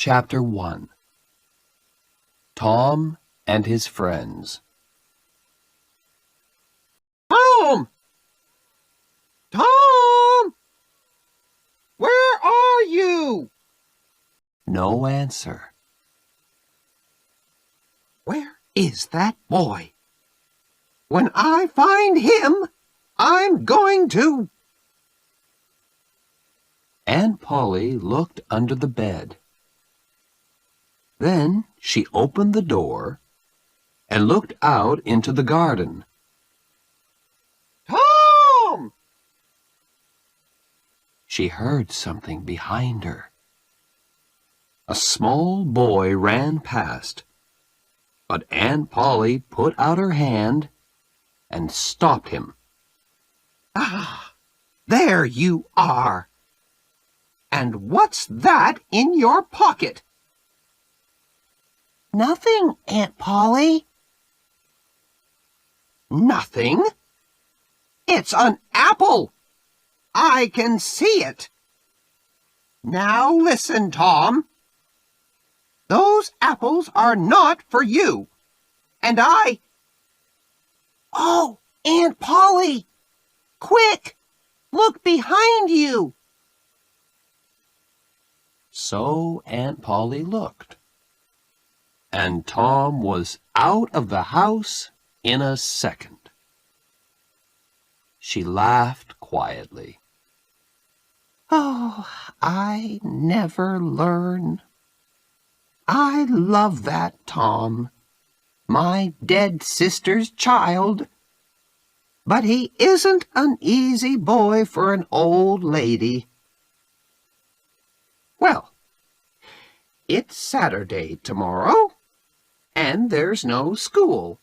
Chapter 1 Tom and His Friends. Tom! Tom! Where are you? No answer. Where is that boy? When I find him, I'm going to... Aunt Polly looked under the bed. Then she opened the door and looked out into the garden. Tom! She heard something behind her. A small boy ran past, but Aunt Polly put out her hand and stopped him. Ah, there you are. And what's that in your pocket? Nothing, Aunt Polly. Nothing? It's an apple. I can see it. Now listen, Tom. Those apples are not for you. And I... Oh, Aunt Polly! Quick! Look behind you! So Aunt Polly looked, and Tom was out of the house in a second. She laughed quietly. Oh, I never learn. I love that Tom, my dead sister's child. But he isn't an easy boy for an old lady. Well, it's Saturday tomorrow, and there's no school.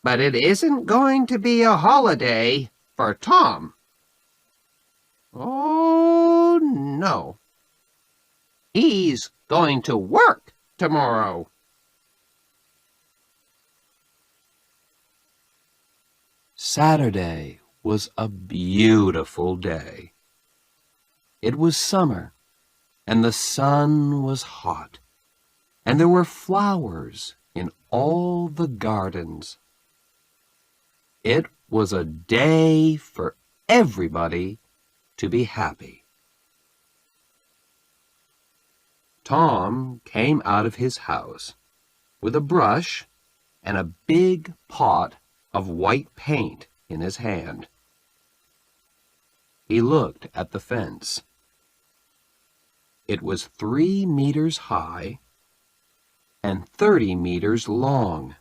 But it isn't going to be a holiday for Tom. Oh, no. He's going to work tomorrow. Saturday was a beautiful day. It was summer, and the sun was hot, and there were flowers in all the gardens. It was a day for everybody to be happy. Tom came out of his house with a brush and a big pot of white paint in his hand. He looked at the fence. It was 3 meters high and 30 meters long.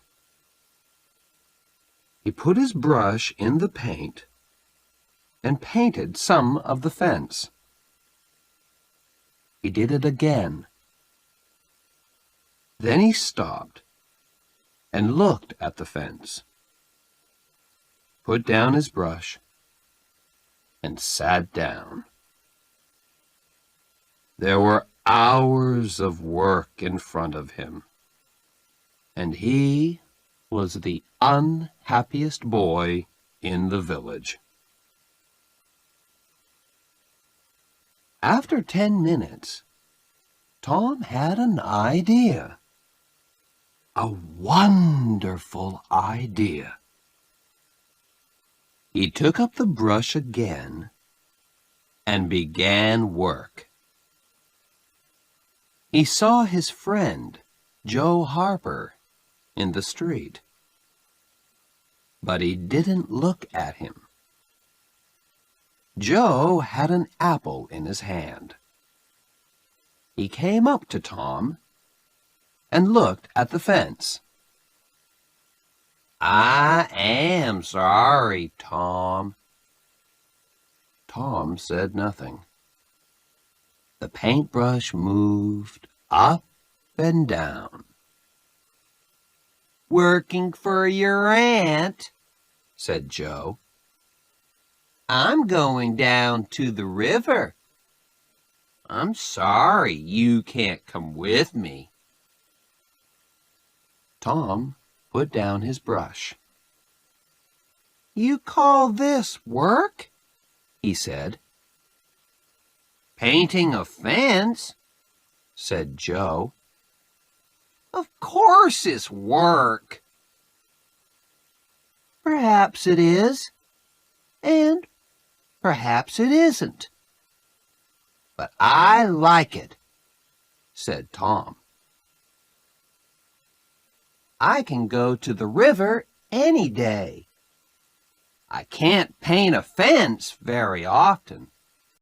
He put his brush in the paint and painted some of the fence. He did it again. Then he stopped and looked at the fence, put down his brush, and sat down. There were hours of work in front of him, and he was the unhappiest boy in the village. After 10 minutes, Tom had an idea. A wonderful idea. He took up the brush again and began work. He saw his friend, Joe Harper, in the street, but he didn't look at him. Joe had an apple in his hand. He came up to Tom and looked at the fence. "I am sorry, Tom." Tom said nothing. The paintbrush moved up and down. "Working for your aunt," said Joe. "I'm going down to the river. I'm sorry you can't come with me." Tom put down his brush. "You call this work?" he said. "Painting a fence," said Joe. Of course it's work. Perhaps it is, and perhaps it isn't. But I like it, said Tom. I can go to the river any day. I can't paint a fence very often,